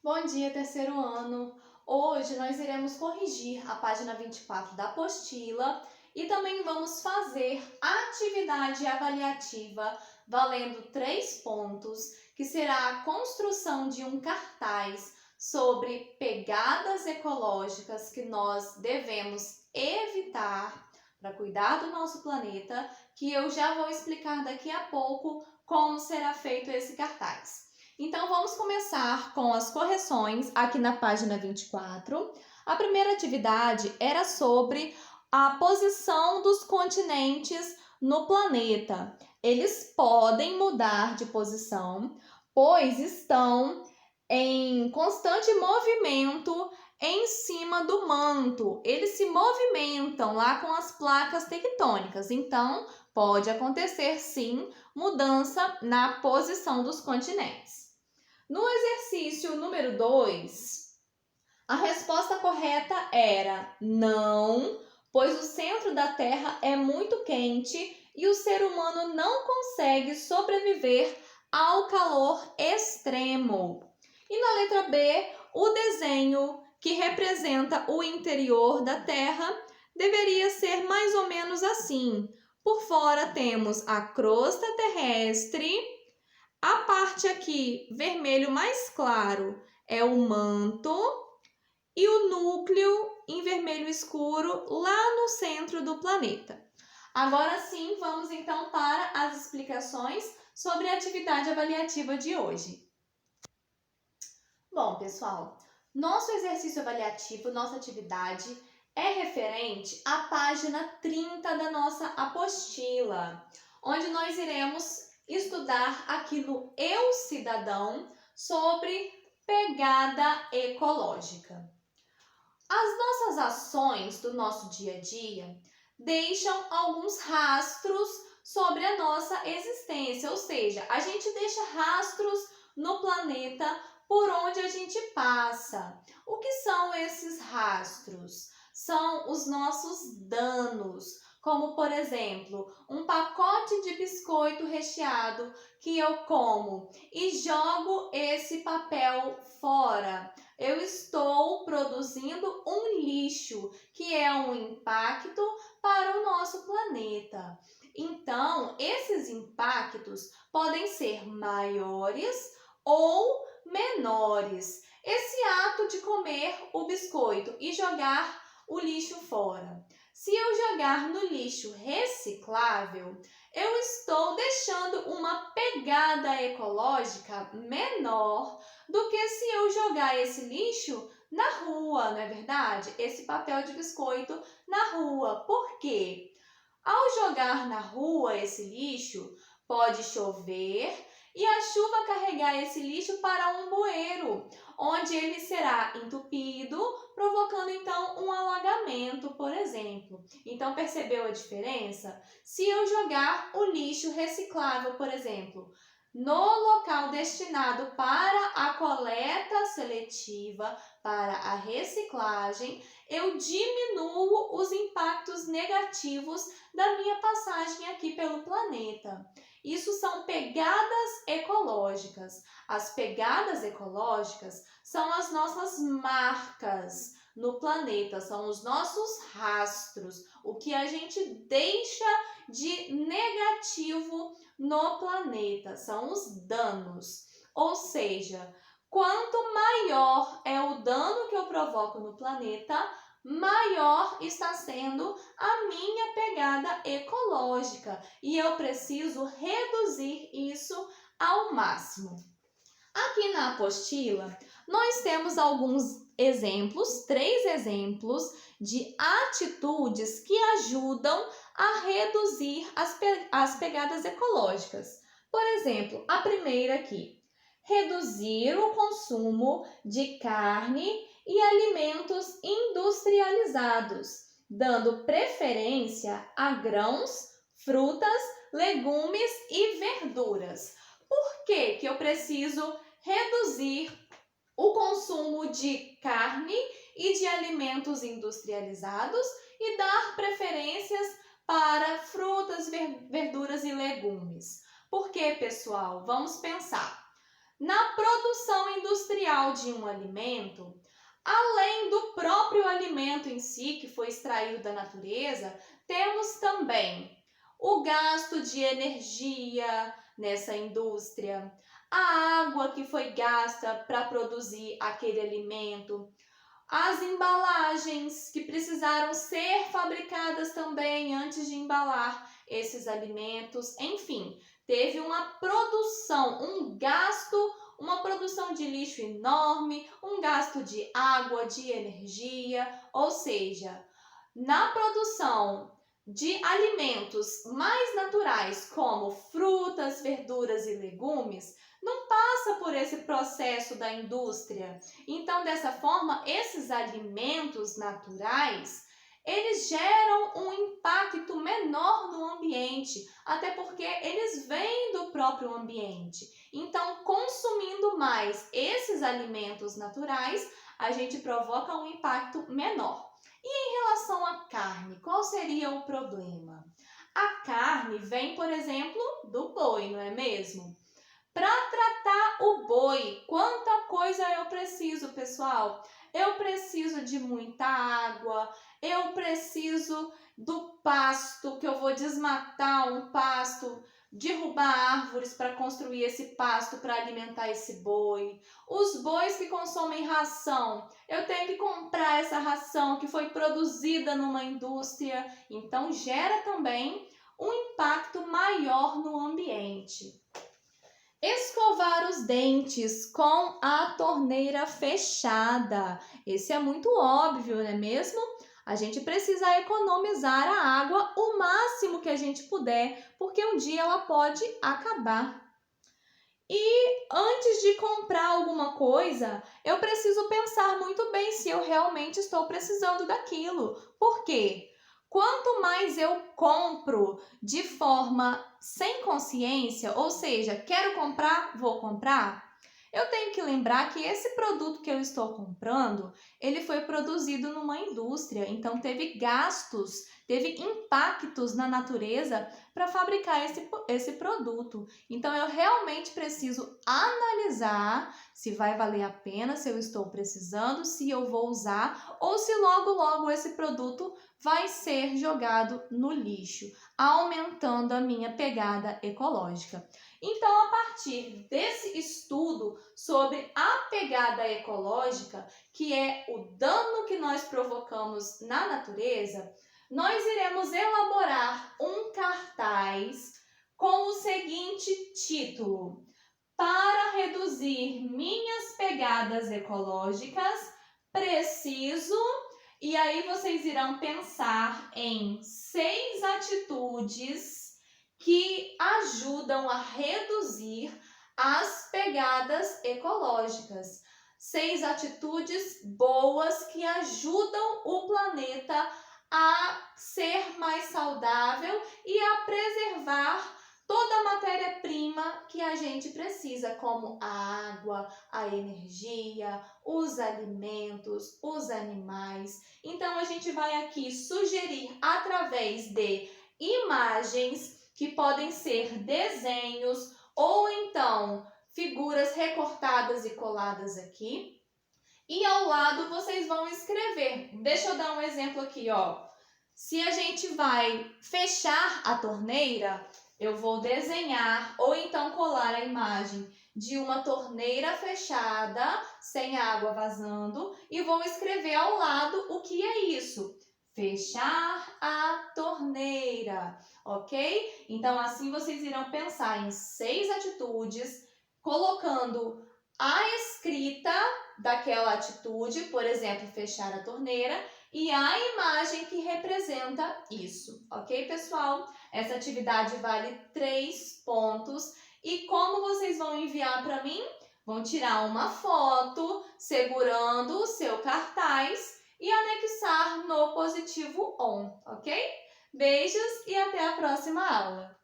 Bom dia, terceiro ano! Hoje nós iremos corrigir a página 24 da apostila e também vamos fazer a atividade avaliativa valendo 3 pontos, que será a construção de um cartaz sobre pegadas ecológicas que nós devemos evitar para cuidar do nosso planeta, que eu já vou explicar daqui a pouco como será feito esse cartaz. Então, vamos começar com as correções aqui na página 24. A primeira atividade era sobre a posição dos continentes no planeta. Eles podem mudar de posição, pois estão em constante movimento em cima do manto. Eles se movimentam lá com as placas tectônicas. Então, pode acontecer sim mudança na posição dos continentes. No exercício número 2, a resposta correta era não, pois o centro da Terra é muito quente e o ser humano não consegue sobreviver ao calor extremo. E na letra B, o desenho que representa o interior da Terra deveria ser mais ou menos assim. Por fora temos a crosta terrestre. A parte aqui, vermelho mais claro, é o manto e o núcleo em vermelho escuro lá no centro do planeta. Agora sim, vamos então para as explicações sobre a atividade avaliativa de hoje. Bom, pessoal, nosso exercício avaliativo, nossa atividade é referente à página 30 da nossa apostila, onde nós iremos estudar aqui no Eu Cidadão sobre pegada ecológica. As nossas ações do nosso dia a dia deixam alguns rastros sobre a nossa existência, ou seja, a gente deixa rastros no planeta por onde a gente passa. O que são esses rastros? São os nossos danos, como por exemplo, um pacote de biscoito recheado que eu como e jogo esse papel fora. Eu estou produzindo um lixo, que é um impacto para o nosso planeta. Então, esses impactos podem ser maiores ou menores. Esse ato de comer o biscoito e jogar o lixo fora. Se eu jogar no lixo reciclável, eu estou deixando uma pegada ecológica menor do que se eu jogar esse lixo na rua, não é verdade? Esse papel de biscoito na rua. Por quê? Ao jogar na rua esse lixo, pode chover e a chuva carregar esse lixo para um bueiro, onde ele será entupido, provocando então um alagamento, por exemplo. Então, percebeu a diferença? Se eu jogar o lixo reciclável, por exemplo, no local destinado para a coleta seletiva, para a reciclagem, eu diminuo os impactos negativos da minha passagem aqui pelo planeta. Isso são pegadas ecológicas. As pegadas ecológicas são as nossas marcas no planeta, são os nossos rastros, o que a gente deixa de negativo no planeta, são os danos. Ou seja, quanto maior é o dano que eu provoco no planeta, maior está sendo a minha pegada ecológica e eu preciso reduzir isso ao máximo. Aqui na apostila, nós temos alguns exemplos, 3 exemplos de atitudes que ajudam a reduzir as pegadas ecológicas. Por exemplo, a primeira aqui, reduzir o consumo de carne e alimentos industrializados, dando preferência a grãos, frutas, legumes e verduras. Por que eu preciso reduzir o consumo de carne e de alimentos industrializados e dar preferências para frutas, verduras e legumes? Por que, pessoal? Vamos pensar. Na produção industrial de um alimento, além do próprio alimento em si, que foi extraído da natureza, temos também o gasto de energia nessa indústria, a água que foi gasta para produzir aquele alimento, as embalagens que precisaram ser fabricadas também antes de embalar esses alimentos, enfim, teve uma produção, um gasto, uma produção de lixo enorme, um gasto de água, de energia, ou seja, na produção de alimentos mais naturais, como frutas, verduras e legumes, não passa por esse processo da indústria. Então, dessa forma, esses alimentos naturais, eles geram um impacto menor no ambiente, até porque eles vêm do próprio ambiente. Então, consumindo mais esses alimentos naturais, a gente provoca um impacto menor. E em relação à carne, qual seria o problema? A carne vem, por exemplo, do boi, não é mesmo? Para tratar o boi, quanta coisa eu preciso, pessoal? Eu preciso de muita água, eu preciso do pasto, que eu vou desmatar um pasto, derrubar árvores para construir esse pasto para alimentar esse boi. Os bois que consomem ração, eu tenho que comprar essa ração que foi produzida numa indústria, então gera também um impacto maior no ambiente. Escovar os dentes com a torneira fechada. Esse é muito óbvio, não é mesmo? A gente precisa economizar a água o máximo que a gente puder, porque um dia ela pode acabar. E antes de comprar alguma coisa, eu preciso pensar muito bem se eu realmente estou precisando daquilo. Por quê? Quanto mais eu compro de forma sem consciência, ou seja, quero comprar, vou comprar, eu tenho que lembrar que esse produto que eu estou comprando, ele foi produzido numa indústria, então teve gastos, teve impactos na natureza para fabricar esse produto. Então eu realmente preciso analisar se vai valer a pena, se eu estou precisando, se eu vou usar ou se logo esse produto vai ser jogado no lixo, aumentando a minha pegada ecológica. Então, a partir desse estudo sobre a pegada ecológica, que é o dano que nós provocamos na natureza, nós iremos elaborar um cartaz com o seguinte título: Para reduzir minhas pegadas ecológicas, preciso... E aí vocês irão pensar em 6 atitudes que ajudam a reduzir as pegadas ecológicas. 6 atitudes boas que ajudam o planeta a ser mais saudável e a preservar toda a matéria-prima que a gente precisa, como a água, a energia, os alimentos, os animais. Então, a gente vai aqui sugerir através de imagens que podem ser desenhos ou então figuras recortadas e coladas aqui. E ao lado vocês vão escrever. Deixa eu dar um exemplo aqui, ó. Se a gente vai fechar a torneira, eu vou desenhar ou então colar a imagem de uma torneira fechada, sem água vazando, e vou escrever ao lado o que é isso. Fechar a torneira, ok? Então, assim vocês irão pensar em 6 atitudes, colocando a escrita daquela atitude, por exemplo, fechar a torneira, e a imagem que representa isso, ok, pessoal? Essa atividade vale 3 pontos. E como vocês vão enviar para mim? Vão tirar uma foto segurando o seu cartaz e anexar no positivo on, ok? Beijos e até a próxima aula!